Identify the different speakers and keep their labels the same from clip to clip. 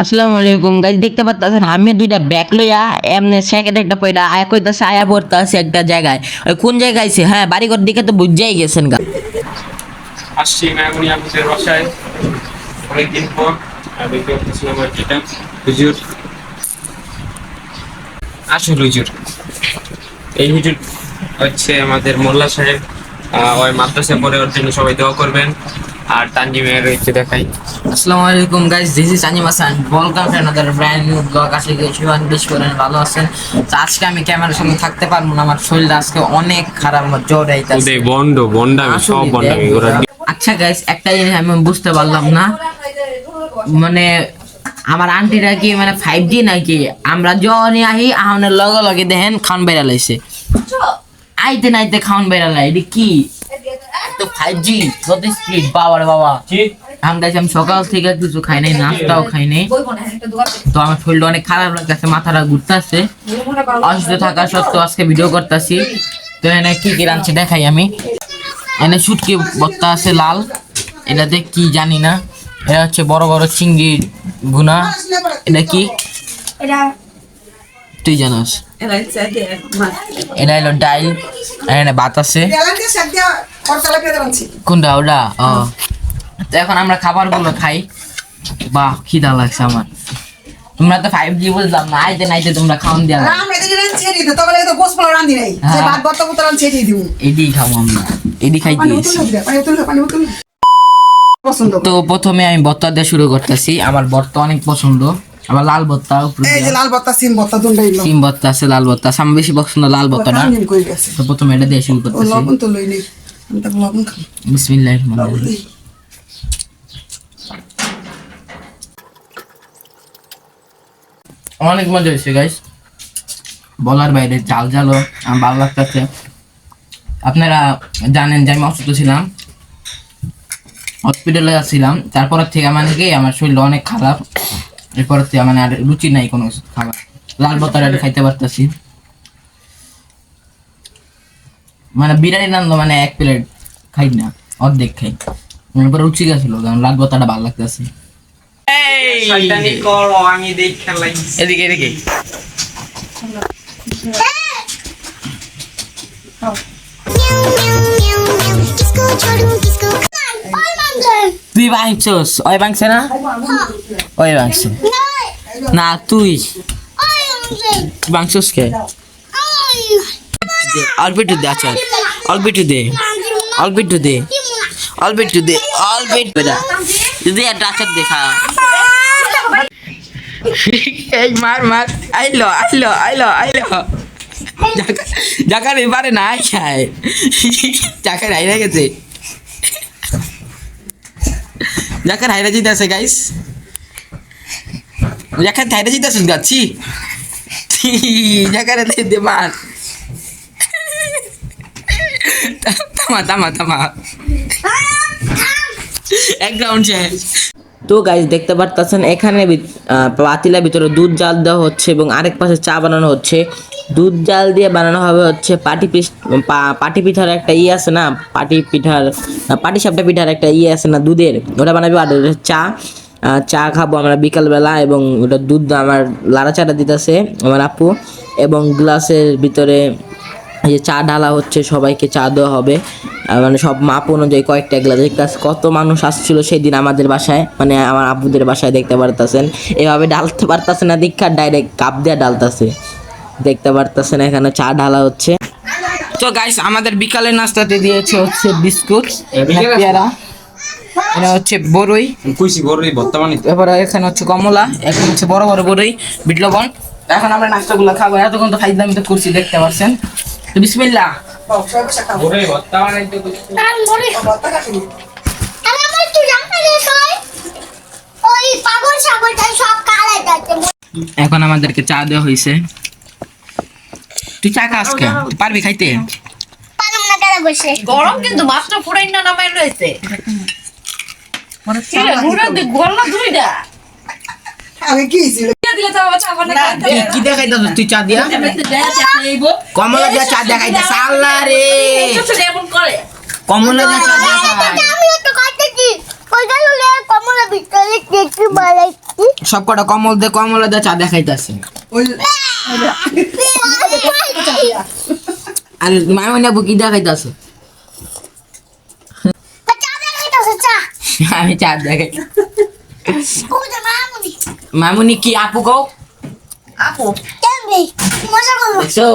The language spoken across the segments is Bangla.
Speaker 1: আসসালামু আলাইকুম গাইস, দেখতে পাচ্ছেন আমি দুইটা ব্যাগ লইয়া এমনি সেকেন্ড একটা পয়টা আয়া কইতাছে আয়া পড়তাছে একটা জায়গায়। ওই কোন জায়গায় আইছে? হ্যাঁ, বাড়িঘর দিকে তো বুঝাই গেছেন গা।
Speaker 2: আসছি মায়ামনি আপুদের বাসায় অনেকদিন পর। দেখতে পাচ্ছিলাম আর যেটা হুজুর আসল হুজুর, এই হুজুর হচ্ছে আমাদের মোল্লা সাহেব। ওই মাদ্রাসা পরে ওর জন্য সবাই দোয়া করবেন। আর তানজিমের হচ্ছে দেখাই।
Speaker 1: আসসালামু আলাইকুম guys, this is Tanjim Hasan. Welcome to another brand new blog. আশা করি সবাই বেশ ভালো আছেন। তো আজকে আমি ক্যামেরার সামনে থাকতে পারবো না, আমার শরীরটা আজকে অনেক খারাপ, আমার জ্বর আইতাছে।
Speaker 2: বন্ডামি সব বন্ডামি।
Speaker 1: আচ্ছা গাইস, একটা জিনিস আমি বুঝতে পারলাম না, মানে আমার আন্টিরা কি মানে 5G নাকি? আমরা যখনই আহি আহনের লগে লগে দেখেন খাওন বেড়া লাইছে, আইতে নাইতে খাওন বেড়া লাই। এটা কি তো 5G কত স্পিড? বাবারে বাবা। আমি সকাল থেকে কিছু খাই নাই, নাস্তাও খাই নাই। তো আমার শরীরটা অনেক খারাপ লাগতেছে, মাথাটা ঘুরতেছে। অসুস্থ থাকা সত্ত্বেও আজকে ভিডিও করতেছি। তো এনে কি কি রাঁধছে দেখাই আমি। এনে শুটকি বত্তা আছে লাল, এটাতে কি জানি না। এটা হচ্ছে বড় বড় চিংড়ির গুনা। এটা কি তুই জানোস? এটা হলো ডাইল, এখানে ভাত আছে। কোনটা ওটা? ও, তো এখন আমরা খাবার গুলো খাই। বাহ, খিদা লাগছে আমার। তোমরা তো 5G বুঝলাম না, আইতে নাইতে তোমরা খাওন দিয়া এডি খাবো আমরা, এডি খাইতে। তো প্রথমে আমি ভর্তা দিয়ে শুরু করতেছি। আমার ভর্তা অনেক পছন্দ, আমার লাল ভর্তা।
Speaker 3: লাল ভর্তা, সিম ভর্তা,
Speaker 1: সিম ভর্তা আছে, লাল ভর্তা আছে। আমার বেশি পছন্দ লাল ভর্তাটা। তো প্রথমে এটা দিয়ে শুরু করতেছি।
Speaker 3: লবণ তো লইনি, আমি তো লবণ খাই।
Speaker 1: বিসমিল্লাহির রহমানির রহিম। অনেক মজা হয়েছে গাইস, বলার বাইরে। ঝাল ঝালও আমার ভালো লাগতেছে। আপনারা জানেন যে আমি অসুস্থ ছিলাম, হসপিটালে ছিলাম। তারপর থেকে মানে কি আমার শরীর অনেক খারাপ। এরপর থেকে মানে আর রুচি নাই কোনো খাবার। লাল ভর্তাটা খাইতে পারতেছি, মানে বিরিয়ানি রান্না মানে এক প্লেট খাই না, অর্ধেক খাই। এরপর রুচি গেছিল, কারণ লাল ভর্তাটা ভালো লাগতেছে। এদিকে এদিকে তুই ভাঙছস? ওই ভাঙছে না? ওই ভাঙছে না, তুই ভাঙছস কে? অল্প একটু দে আচার, অল্প একটু দে, অল্প একটু দে, অল্প একটু দে, অল্প একটু দে। যদি একটা আচার দেখা এই মার মার, আইলো আইলো আইলো আইলো। জাকার এবারে না খায়, জাকার হাইরা গেছে, জাকার হাইরা জিতে আছে গাইস। জাকার হাইরা জিতে আছে গাছি, জাকার দে মার। থামা থামা থামা, এক রাউন্ড শেষ। তো গাইস দেখতে পারতেছেন এখানে পাতিলার ভিতরে দুধ জাল দেওয়া হচ্ছে এবং আরেক পাশে চা বানানো হচ্ছে। দুধ জাল দিয়ে বানানো হবে হচ্ছে পাটি পিঠার একটা আছে না, পাটি সাপটা পিঠার একটা আছে না দুধের, ওটা বানাবে। আর চা খাবো আমরা বিকালবেলা। এবং ওটা দুধ আমার লাড়াচাড়া দিতেছে আমার আপু, এবং গ্লাসের ভিতরে এই যে চা ঢালা হচ্ছে, সবাইকে চা দেওয়া হবে। মানে সব মাপ অনুযায়ী কয়েকটা গ্লাস। কত মানুষ আসছিল সেদিন আমাদের বাসায়, মানে আমার আব্বুদের বাসায়। দেখতে পারতেছেন এভাবে ডালতে পারতেছে না, দীক্ষা ডাইরেক্ট কাপ দিয়ে ডালতেছে। দেখতে পারতেছেন এখানে চা ঢালা হচ্ছে। তো গাইস আমাদের বিকালের নাস্তাতে দিয়েছে হচ্ছে বিস্কুট, পেয়ারা, এটা হচ্ছে বড়ই, এরপরে এখানে হচ্ছে কমলা, এখন হচ্ছে বড় বড় বড়ই, বিট লবণ। এখন আমরা নাস্তাগুলো খাবো। এতক্ষণ তো ফাইজলামি তো করছি, দেখতে পাচ্ছেন। তো বিসমিল্লাহ। এখন আমাদেরকে চা দেওয়া হয়েছে। তুই চা খাস কে? পারবি খাইতে?
Speaker 4: গরম কিন্তু মাত্র ফুরাই না নামাই রয়েছে।
Speaker 1: কি দেখাইতে তুই চা দিয়া? কমলা দিয়া চা দেখাইতে সাল্লা রে, কমলা দিয়া চা দেখাই।
Speaker 5: কমলা ভিতরে কেটে বানাইছি
Speaker 1: সব কটা কমল দে কমলা দে চা দেখাইতাছে
Speaker 3: ওই
Speaker 1: আর মামনি আপু কি দেখাইতাছে
Speaker 5: চা দেখাইতাছে চা
Speaker 1: আমি চা দেখাই
Speaker 5: কোথা মামুনি
Speaker 1: মামুনি কি আপু কও
Speaker 4: আপু
Speaker 5: কেমনে মজা করো
Speaker 1: দেখছো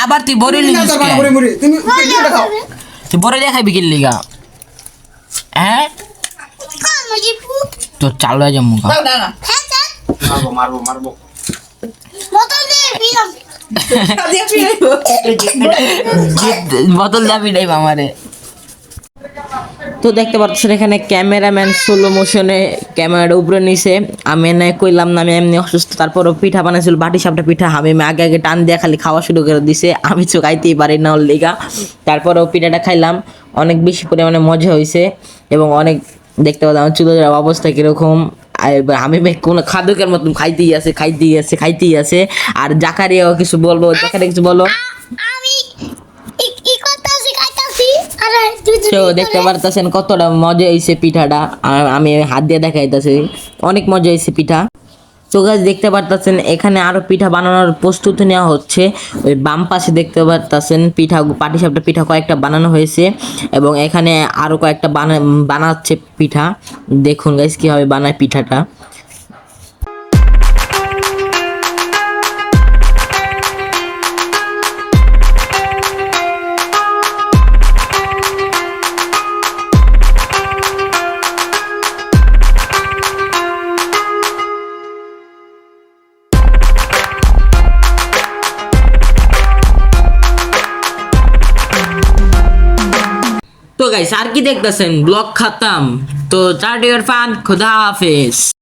Speaker 1: আবার তুই বড়
Speaker 3: না
Speaker 1: লিখিস
Speaker 3: তো বাবা মরে মরে তুমি কেটে খাও
Speaker 1: তুই বড় দেখাই বিকেল লিগা হ্যাঁ
Speaker 5: কোন মজি পুপ
Speaker 1: তো চালু হয়ে যাবো
Speaker 4: দাও দাও
Speaker 5: হ্যাঁ চা
Speaker 2: মারবো
Speaker 5: বোতল দিয়ে পিলাম
Speaker 1: বোতল দাবি নাই আমারে তো দেখতে পাচ্ছেন এখানে ক্যামেরাম্যান স্লো মোশনে ক্যামেরাটা উপরে নিছে আমি না কইলাম না আমি এমনি অসুস্থ তারপরও পিঠা বানাইছিল বাটি সাপটা পিঠা আমি আগে আগে টান দিয়ে খালি খাওয়া শুরু করে দিছে আমি তো খাইতেই পারি না ওর লিগা তারপরেও পিঠাটা খাইলাম অনেক বেশি পরিমাণে মজা হয়েছে এবং অনেক দেখতে পেলাম চুলের অবস্থা কিরকম আর এবার আমি কোনো খাদকের মতন খাইতেই আছে আর জাকারিয়াও কিছু বলবো জাকারিয়া কিছু বলো
Speaker 5: আমি ই করতেছি খাইতাছি আরে তুই
Speaker 1: তো দেখতে পারতেছেন কতটা মজা হয়েছে পিঠাটা আর আমি হাত দিয়ে দেখাইতেছি অনেক মজা হয়েছে পিঠা তো গাছ দেখতে পারতেছেন এখানে আরো পিঠা বানানোর প্রস্তুতি নেওয়া হচ্ছে ওই বাম পাশে দেখতে পারতেছেন পিঠা পাটিসাপটা পিঠা কয়েকটা বানানো হয়েছে এবং এখানে আরো কয়েকটা বানাচ্ছে পিঠা দেখুন গাইস কিভাবে বানায় পিঠাটা তো গাইস আর কি দেখতেছেন ব্লগ খতম তো চার্ট ইউর ফান খুদা হাফেজ